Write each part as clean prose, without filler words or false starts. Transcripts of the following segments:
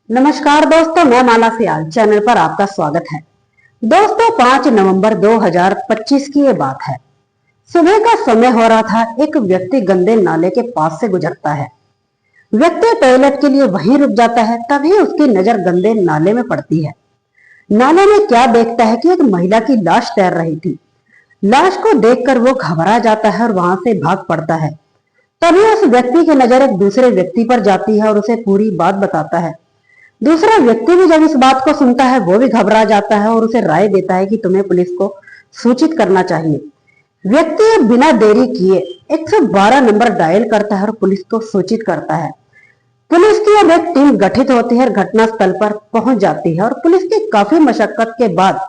नमस्कार दोस्तों, मैं माला सियाल चैनल पर आपका स्वागत है। दोस्तों 5 नवंबर 2025 की ये बात है। सुबह का समय हो रहा था। एक व्यक्ति गंदे नाले के पास से गुजरता है। व्यक्ति टॉयलेट के लिए वहीं रुक जाता है, तभी उसकी नजर गंदे नाले में पड़ती है। नाले में क्या देखता है कि एक महिला की लाश तैर रही थी। लाश को देखकर वो घबरा जाता है और वहां से भाग पड़ता है। तभी उस व्यक्ति की नजर एक दूसरे व्यक्ति पर जाती है और उसे पूरी बात बताता है। दूसरा व्यक्ति भी जब इस बात को सुनता है वो भी घबरा जाता है और उसे राय देता है कि तुम्हें पुलिस को सूचित करना चाहिए। व्यक्ति बिना देरी किए 112 नंबर डायल करता है और पुलिस को सूचित करता है। पुलिस की अब एक टीम गठित होती है और घटनास्थल पर पहुंच जाती है और पुलिस की काफी मशक्कत के बाद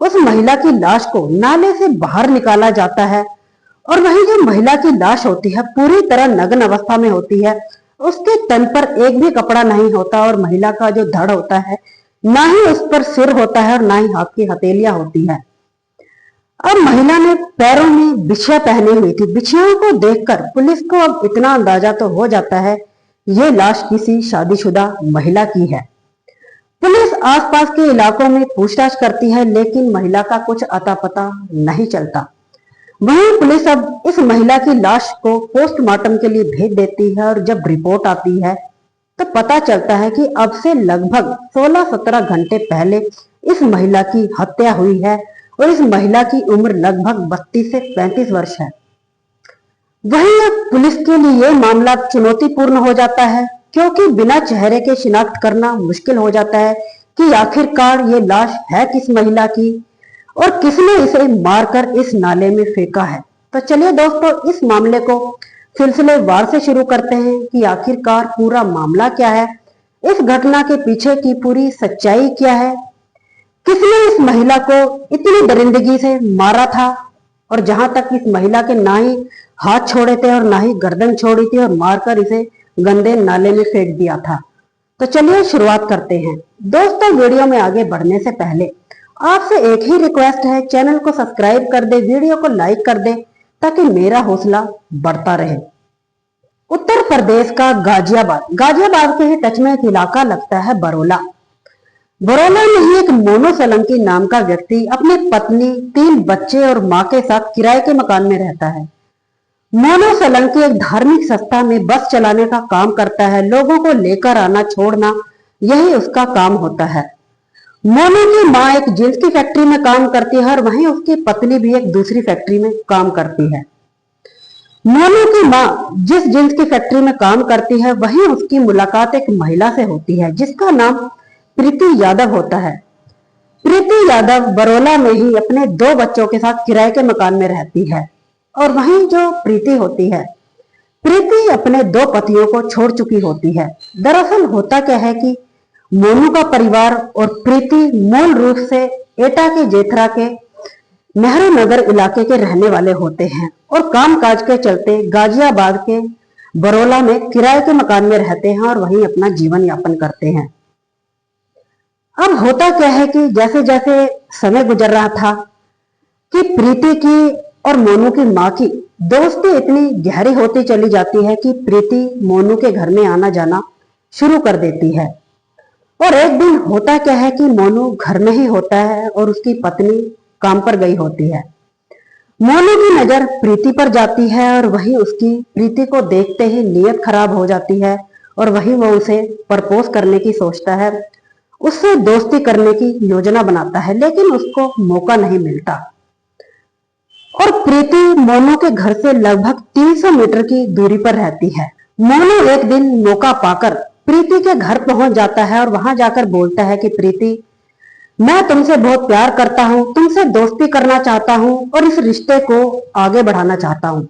उस महिला की लाश को नाले से बाहर निकाला जाता है। और वही जो महिला की लाश होती है पूरी तरह नग्न अवस्था में होती है। उसके तन पर एक भी कपड़ा नहीं होता और महिला का जो धड़ होता है ना ही उस पर सिर होता है और ना ही हाथ की हथेलियां होती है। अब महिला ने पैरों में बिछिया पहनी हुई थी। बिछियाओं को देखकर पुलिस को अब इतना अंदाजा तो हो जाता है ये लाश किसी शादीशुदा महिला की है। पुलिस आसपास के इलाकों में पूछताछ करती है, लेकिन महिला का कुछ अता पता नहीं चलता। वहीं पुलिस अब इस महिला की लाश को पोस्टमार्टम के लिए भेज देती है और जब रिपोर्ट आती है तो पता चलता है कि अब से लगभग 16-17 घंटे पहले इस महिला की हत्या हुई है और इस महिला की उम्र लगभग 32 से 35 वर्ष है। वहीं अब पुलिस के लिए ये मामला चुनौतीपूर्ण हो जाता है, क्योंकि बिना चेहरे के शिनाख्त करना मुश्किल हो जाता है कि आखिरकार ये लाश है किस महिला की और किसने इसे मारकर इस नाले में फेंका है। तो चलिए दोस्तों, इस मामले को सिलसिलेवार से शुरू करते हैं कि आखिरकार पूरा मामला क्या है, इस घटना के पीछे की पूरी सच्चाई क्या है, किसने इस महिला को इतनी दरिंदगी से मारा था और जहां तक इस महिला के ना ही हाथ छोड़े थे और ना ही गर्दन छोड़ी थी और मारकर इसे गंदे नाले में फेंक दिया था। तो चलिए शुरुआत करते हैं। दोस्तों, वीडियो में आगे बढ़ने से पहले आपसे एक ही रिक्वेस्ट है, चैनल को सब्सक्राइब कर दे, वीडियो को लाइक कर दे ताकि मेरा हौसला बढ़ता रहे। उत्तर प्रदेश का गाजियाबाद के ही टच में एक इलाका लगता है बरोला। बरोला में ही एक मोनू सोलंकी नाम का व्यक्ति अपनी पत्नी, 3 बच्चे और मां के साथ किराए के मकान में रहता है। मोनू सोलंकी एक धार्मिक संस्था में बस चलाने का काम करता है। लोगों को लेकर आना छोड़ना यही उसका काम होता है। मोनू की माँ एक जींस की फैक्ट्री में काम करती है और वहीं उसकी पत्नी भी एक दूसरी फैक्ट्री में काम करती है। मोनू की माँ जिस जींस की फैक्ट्री में काम करती है वहीं उसकी मुलाकात एक महिला से होती है जिसका नाम प्रीति यादव होता है। प्रीति यादव बरोला में ही अपने 2 बच्चों के साथ किराए के मकान में रहती है। और वहीं जो प्रीति होती है, प्रीति अपने 2 पतियों को छोड़ चुकी होती है। दरअसल होता क्या है कि मोनू का परिवार और प्रीति मूल रूप से एटा के जेथरा के नेहरू नगर इलाके के रहने वाले होते हैं और कामकाज के चलते गाजियाबाद के बरोला में किराए के मकान में रहते हैं और वहीं अपना जीवन यापन करते हैं। अब होता क्या है कि जैसे जैसे समय गुजर रहा था कि प्रीति की और मोनू की माँ की दोस्ती इतनी गहरी होती चली जाती है कि प्रीति मोनू के घर में आना जाना शुरू कर देती है। और एक दिन होता क्या है कि मोनू घर में ही होता है और उसकी पत्नी काम पर गई होती है। मोनू की नजर प्रीति पर जाती है और वही उसकी प्रीति को देखते ही नीयत खराब हो जाती है और वही वो उसे प्रपोज करने की सोचता है, उससे दोस्ती करने की योजना बनाता है, लेकिन उसको मौका नहीं मिलता। और प्रीति मोनू के घर से लगभग 300 मीटर की दूरी पर रहती है। मोनू एक दिन मौका पाकर प्रीति के घर पहुंच जाता है और वहां जाकर बोलता है कि प्रीति, मैं तुमसे बहुत प्यार करता हूं, तुमसे दोस्ती करना चाहता हूं और इस रिश्ते को आगे बढ़ाना चाहता हूं।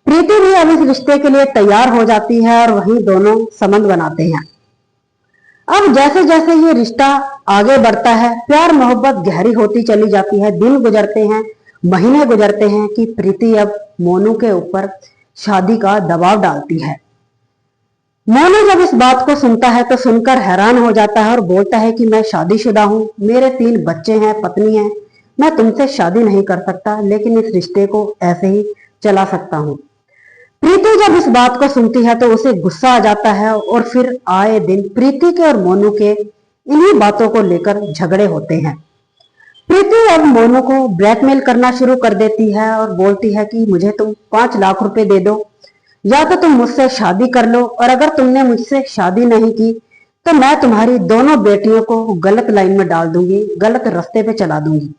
प्रीति भी अब इस रिश्ते के लिए तैयार हो जाती है और वहीं दोनों संबंध बनाते हैं। अब जैसे जैसे ये रिश्ता आगे बढ़ता है, प्यार मोहब्बत गहरी होती चली जाती है। दिन गुजरते हैं, महीने गुजरते हैं कि प्रीति अब मोनू के ऊपर शादी का दबाव डालती है। मोनू जब इस बात को सुनता है तो सुनकर हैरान हो जाता है और बोलता है कि मैं शादीशुदा हूँ, मेरे 3 बच्चे हैं, पत्नी है, मैं तुमसे शादी नहीं कर सकता, लेकिन इस रिश्ते को ऐसे ही चला सकता हूँ। प्रीति जब इस बात को सुनती है तो उसे गुस्सा आ जाता है और फिर आए दिन प्रीति के और मोनू के इन्हीं बातों को लेकर झगड़े होते हैं। प्रीति अब मोनू को ब्लैकमेल करना शुरू कर देती है और बोलती है कि मुझे तुम 5 लाख रुपए दे दो या तो तुम मुझसे शादी कर लो, और अगर तुमने मुझसे शादी नहीं की तो मैं तुम्हारी दोनों बेटियों को गलत लाइन में डाल दूंगी, गलत रास्ते पे चला दूंगी।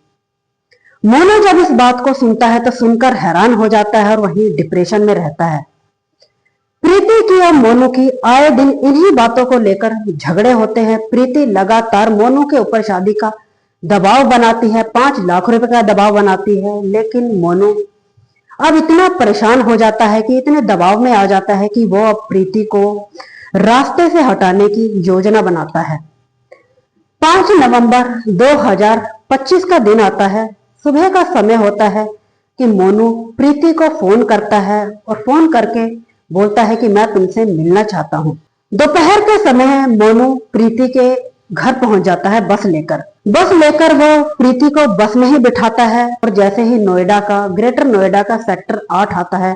मोनू जब इस बात को सुनता है तो सुनकर हैरान हो जाता है और वहीं डिप्रेशन में रहता है। प्रीति की और मोनू की आए दिन इन्हीं बातों को लेकर झगड़े होते हैं। प्रीति लगातार मोनू के ऊपर शादी का दबाव बनाती है, 5 लाख रुपए का दबाव बनाती है, लेकिन मोनू अब इतना परेशान हो जाता है कि इतने दबाव में आ जाता है कि वो अब प्रीति को रास्ते से हटाने की योजना बनाता है। 5 नवंबर 2025 का दिन आता है। सुबह का समय होता है कि मोनू प्रीति को फोन करता है और फोन करके बोलता है कि मैं तुमसे मिलना चाहता हूँ। दोपहर के समय मोनू प्रीति के घर पहुंच जाता है बस लेकर। वो प्रीति को बस में ही बिठाता है और जैसे ही ग्रेटर नोएडा का सेक्टर 8 आता है,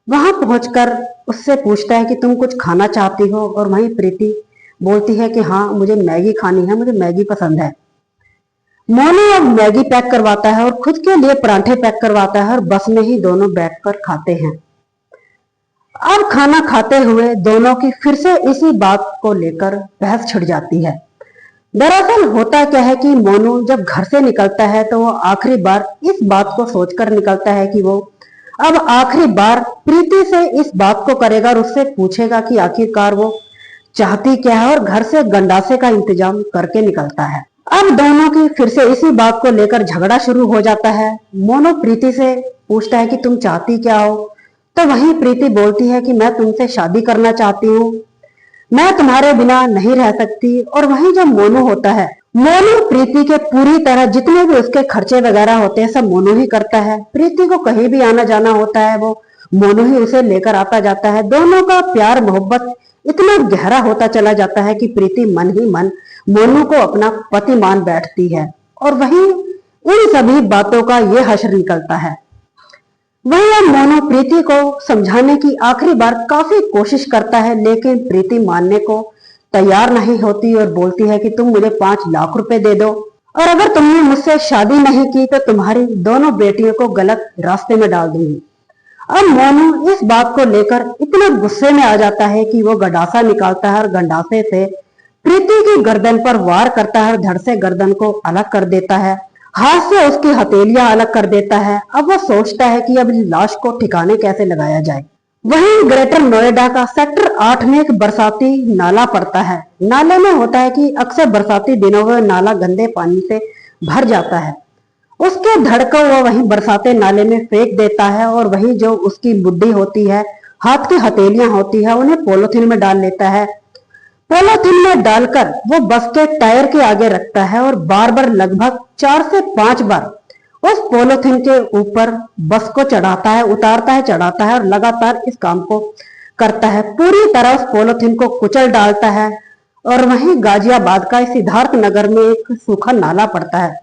वहां पहुंचकर उससे पूछता है कि तुम कुछ खाना चाहती हो, और वहीं प्रीति बोलती है कि हाँ मुझे मैगी खानी है, मुझे मैगी पसंद है। मोनू अब मैगी पैक करवाता है और खुद के लिए परांठे पैक करवाता है और बस में ही दोनों बैठकर खाते हैं। अब खाना खाते हुए दोनों की फिर से इसी बात को लेकर बहस छिड़ जाती है। दरअसल होता क्या है कि मोनू जब घर से निकलता है तो वो आखिरी बार इस बात को सोचकर निकलता है कि वो अब आखिरी बार प्रीति से इस बात को करेगा और उससे पूछेगा कि आखिरकार वो चाहती क्या है, और घर से गंडासे का इंतजाम करके निकलता है। अब दोनों की फिर से इसी बात को लेकर झगड़ा शुरू हो जाता है। मोनू प्रीति से पूछता है कि तुम चाहती क्या हो, तो वहीं प्रीति बोलती है कि मैं तुमसे शादी करना चाहती हूँ, मैं तुम्हारे बिना नहीं रह सकती। और वहीं जो मोनू होता है, मोनू प्रीति के पूरी तरह जितने भी उसके खर्चे वगैरह होते हैं सब मोनू ही करता है। प्रीति को कहीं भी आना जाना होता है वो मोनू ही उसे लेकर आता जाता है। दोनों का प्यार मोहब्बत इतना गहरा होता चला जाता है कि प्रीति मन ही मन मोनू को अपना पति मान बैठती है। और वहीं इन सभी बातों का ये हश्र निकलता है। वहीं अब मोनू प्रीति को समझाने की आखिरी बार काफी कोशिश करता है, लेकिन प्रीति मानने को तैयार नहीं होती और बोलती है कि तुम मुझे 5 लाख रुपए दे दो, और अगर तुमने मुझसे शादी नहीं की तो तुम्हारी दोनों बेटियों को गलत रास्ते में डाल दूंगी। अब मोनू इस बात को लेकर इतना गुस्से में आ जाता है कि वो गंडासा निकालता है और गंडासे से प्रीति की गर्दन पर वार करता है और धड़ से गर्दन को अलग कर देता है, हाथ से उसकी हथेलियां अलग कर देता है। अब वो सोचता है कि अब लाश को ठिकाने कैसे लगाया जाए। वहीं ग्रेटर नोएडा का सेक्टर 8 में एक बरसाती नाला पड़ता है। नाले में होता है कि अक्सर बरसाती दिनों में नाला गंदे पानी से भर जाता है। उसके धड़ को वो वहीं बरसाते नाले में फेंक देता है और वहीं जो उसकी बुद्धि होती है, हाथ की हथेलियां होती है, उन्हें पॉलीथिन में डाल लेता है। पॉलीथिन में डालकर वो बस के टायर के आगे रखता है और बार बार लगभग 4 से 5 बार उस पॉलीथिन के ऊपर बस को चढ़ाता है, उतारता है, चढ़ाता है और लगातार इस काम को करता है। पूरी तरह उस पॉलीथिन को कुचल डालता है। और वहीं गाजियाबाद का सिद्धार्थ नगर में एक सूखा नाला पड़ता है।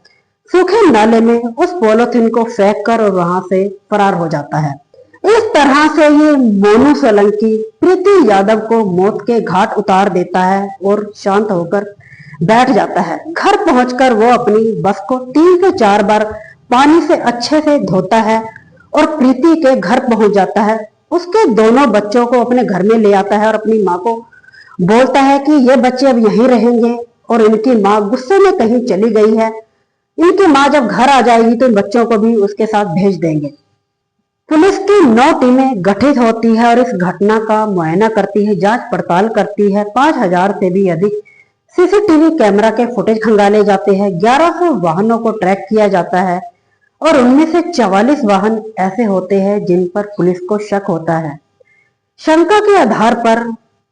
सूखे नाले में उस पॉलीथिन को फेंक कर और वहां से फरार हो जाता है। इस तरह से ये मोनू सोलंकी प्रीति यादव को मौत के घाट उतार देता है और शांत होकर बैठ जाता है। घर पहुंचकर वो अपनी बस को 3 से 4 बार पानी से अच्छे से धोता है और प्रीति के घर पहुंच जाता है। उसके दोनों बच्चों को अपने घर में ले आता है और अपनी माँ को बोलता है कि ये बच्चे अब यहीं रहेंगे और इनकी माँ गुस्से में कहीं चली गई है। इनकी माँ जब घर आ जाएगी तो इन बच्चों को भी उसके साथ भेज देंगे। पुलिस की 9 टीमें गठित होती है और इस घटना का मुआयना करती है, जांच पड़ताल करती है। 5000 से भी अधिक सीसीटीवी कैमरा के फुटेज खंगाले जाते हैं। 1100 वाहनों को ट्रैक किया जाता है और उनमें से 44 वाहन ऐसे होते हैं जिन पर पुलिस को शक होता है। शंका के आधार पर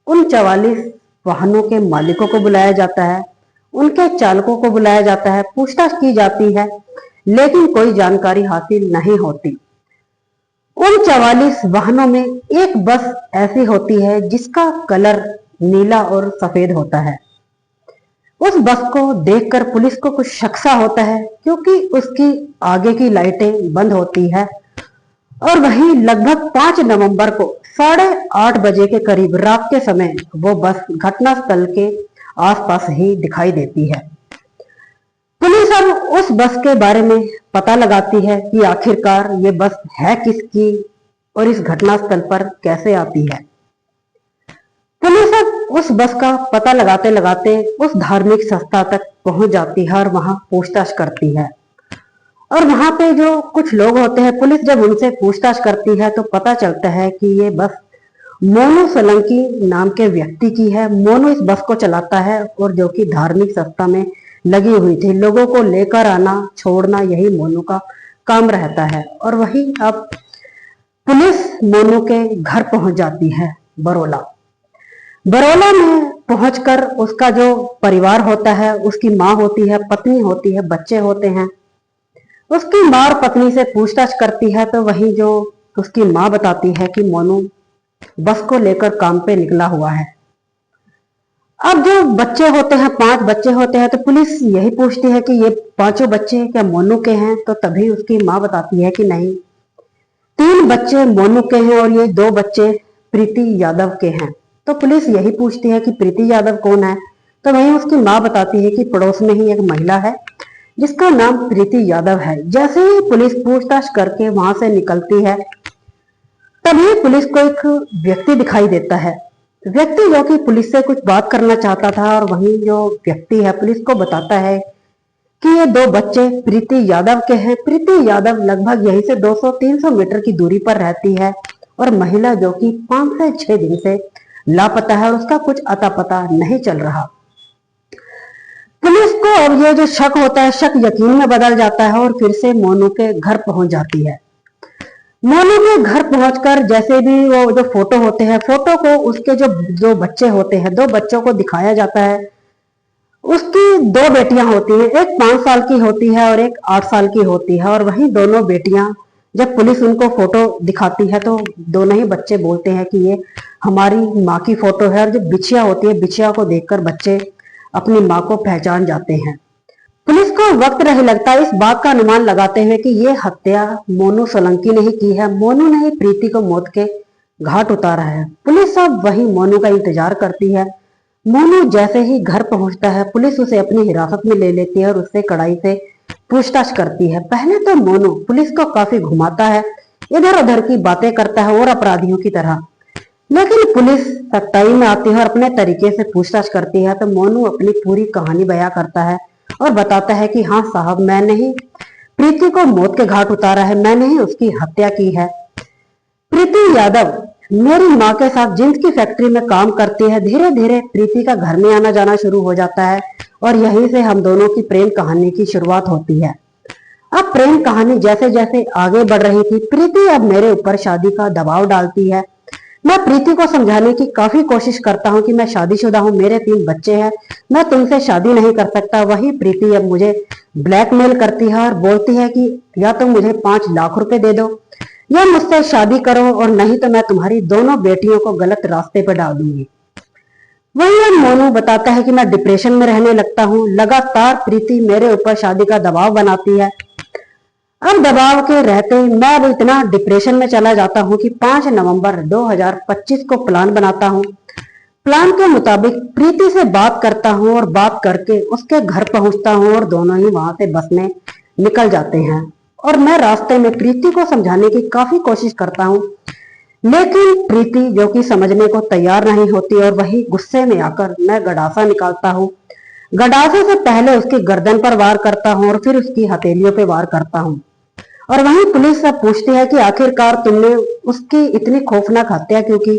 उन 44 वाहनों के मालिकों को बुलाया जाता है, उनके चालकों को बुलाया जाता है, पूछताछ की जाती है, लेकिन कोई जानकारी हासिल नहीं होती। उन 44 वाहनों में एक बस ऐसी होती है जिसका कलर नीला और सफेद होता है। उस बस को देखकर पुलिस को कुछ शक सा होता है क्योंकि उसकी आगे की लाइटें बंद होती है। और वहीं लगभग 5 नवंबर को 8:30 बजे के करीब रात के समय वो बस घटनास्थल के आसपास ही दिखाई देती है। पुलिस अब उस बस के बारे में पता लगाती है कि आखिरकार ये बस है किसकी और इस घटनास्थल पर कैसे आती है। पुलिस अब उस बस का पता लगाते लगाते उस धार्मिक संस्था तक पहुंच जाती है और वहां पूछताछ करती है। और वहां पे जो कुछ लोग होते हैं, पुलिस जब उनसे पूछताछ करती है तो पता चलता है कि ये बस मोनू सोलंकी नाम के व्यक्ति की है। मोनू इस बस को चलाता है और जो कि धार्मिक संस्था में लगी हुई थी, लोगों को लेकर आना छोड़ना यही मोनू का काम रहता है। और वही अब पुलिस मोनू के घर पहुंच जाती है बरोला। बरोला में पहुंचकर उसका जो परिवार होता है, उसकी माँ होती है, पत्नी होती है, बच्चे होते हैं, उसकी माँ और पत्नी से पूछताछ करती है तो वही जो उसकी माँ बताती है कि मोनू बस को लेकर काम पे निकला हुआ है। अब जो बच्चे होते हैं, 5 बच्चे होते हैं, तो पुलिस यही पूछती है कि ये 5 बच्चे क्या मोनू के हैं? तो तभी उसकी माँ बताती है कि नहीं, 3 बच्चे मोनू के हैं और ये 2 बच्चे प्रीति यादव के हैं। तो पुलिस यही पूछती है कि प्रीति यादव कौन है? तो वहीं उसकी माँ बताती है कि पड़ोस में ही एक महिला है जिसका नाम प्रीति यादव है। जैसे ही पुलिस पूछताछ करके वहां से निकलती है, तभी पुलिस को एक व्यक्ति दिखाई देता है। व्यक्ति जो कि पुलिस से कुछ बात करना चाहता था और वही जो व्यक्ति है पुलिस को बताता है कि ये 2 बच्चे प्रीति यादव के हैं। प्रीति यादव लगभग यहीं से 200-300 मीटर की दूरी पर रहती है और महिला जो कि 5 से 6 दिन से लापता है और उसका कुछ अता पता नहीं चल रहा। पुलिस को अब ये जो शक होता है, शक यकीन में बदल जाता है और फिर से मोनू के घर पहुंच जाती है। मोनू के घर पहुंचकर जैसे भी वो जो फोटो होते हैं, फोटो को उसके जो 2 बच्चे होते हैं, 2 बच्चों को दिखाया जाता है। उसकी 2 बेटियां होती हैं, एक 5 साल की होती है और एक 8 साल की होती है। और वही दोनों बेटियां, जब पुलिस उनको फोटो दिखाती है तो दोनों ही बच्चे बोलते हैं कि ये हमारी माँ की फोटो है। और जो बिछिया होती है, बिछिया को देखकर बच्चे अपनी माँ को पहचान जाते हैं। पुलिस को वक्त नहीं लगता इस बात का अनुमान लगाते हुए कि ये हत्या मोनू सोलंकी ने ही की है। मोनू ने ही प्रीति को मौत के घाट उतारा है। पुलिस अब वही मोनू का इंतजार करती है। मोनू जैसे ही घर पहुंचता है, पुलिस उसे अपनी हिरासत में ले लेती है और उससे कड़ाई से पूछताछ करती है। पहले तो मोनू पुलिस को काफी घुमाता है, इधर उधर की बातें करता है और अपराधियों की तरह, लेकिन पुलिस सख्ताई में आती है और अपने तरीके से पूछताछ करती है। तो मोनू अपनी पूरी कहानी बयां करता है और बताता है कि हाँ साहब, मैंने ही प्रीति को मौत के घाट उतारा है, मैंने ही उसकी हत्या की है। प्रीति यादव मेरी माँ के साथ जींस की फैक्ट्री में काम करती है। धीरे धीरे प्रीति का घर में आना जाना शुरू हो जाता है और यहीं से हम दोनों की प्रेम कहानी की शुरुआत होती है। अब प्रेम कहानी जैसे जैसे आगे बढ़ रही थी, प्रीति अब मेरे ऊपर शादी का दबाव डालती है। मैं प्रीति को समझाने की काफी कोशिश करता हूँ कि मैं शादीशुदा हूँ, मेरे 3 बच्चे हैं, मैं तुमसे शादी नहीं कर सकता। वही प्रीति अब मुझे ब्लैकमेल करती है और बोलती है कि या तो मुझे 5 लाख रुपए दे दो या मुझसे शादी करो और नहीं तो मैं तुम्हारी दोनों बेटियों को गलत रास्ते पर डाल दूंगी। वही अब मोनू बताता है कि मैं डिप्रेशन में रहने लगता हूँ। लगातार प्रीति मेरे ऊपर शादी का दबाव बनाती है। अब दबाव के रहते मैं अब इतना डिप्रेशन में चला जाता हूँ कि 5 नवंबर 2025 को प्लान बनाता हूँ। प्लान के मुताबिक प्रीति से बात करता हूँ और बात करके उसके घर पहुंचता हूँ और दोनों ही वहां से बस में निकल जाते हैं। और मैं रास्ते में प्रीति को समझाने की काफी कोशिश करता हूँ, लेकिन प्रीति जो कि समझने को तैयार नहीं होती और वही गुस्से में आकर मैं गडासा निकालता हूँ। गडासे से पहले उसकी गर्दन पर वार करता हूँ और फिर उसकी हथेलियों पे वार करता हूँ। और वहीं पुलिस से पूछती है कि आखिरकार तुमने उसकी इतनी खौफनाक हत्या क्यों की?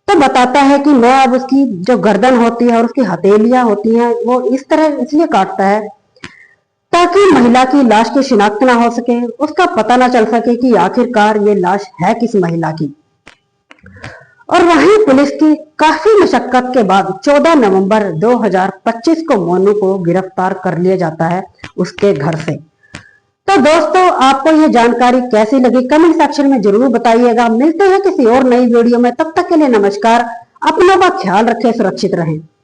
तो बताता है कि मैं अब उसकी जो गर्दन होती है और उसकी हथेलियां होती हैं वो इस तरह इसलिए काटता है ताकि महिला की लाश की शिनाख्त ना हो सके, उसका पता ना चल सके कि आखिरकार ये लाश है किस महिला की। और वहीं पुलिस की काफी मशक्कत के बाद 14 नवंबर 2025 को मोनू को गिरफ्तार कर लिया जाता है उसके घर से। तो दोस्तों, आपको ये जानकारी कैसी लगी कमेंट सेक्शन में जरूर बताइएगा। मिलते हैं किसी और नई वीडियो में, तब तक के लिए नमस्कार। अपनों का ख्याल रखें, सुरक्षित रहें।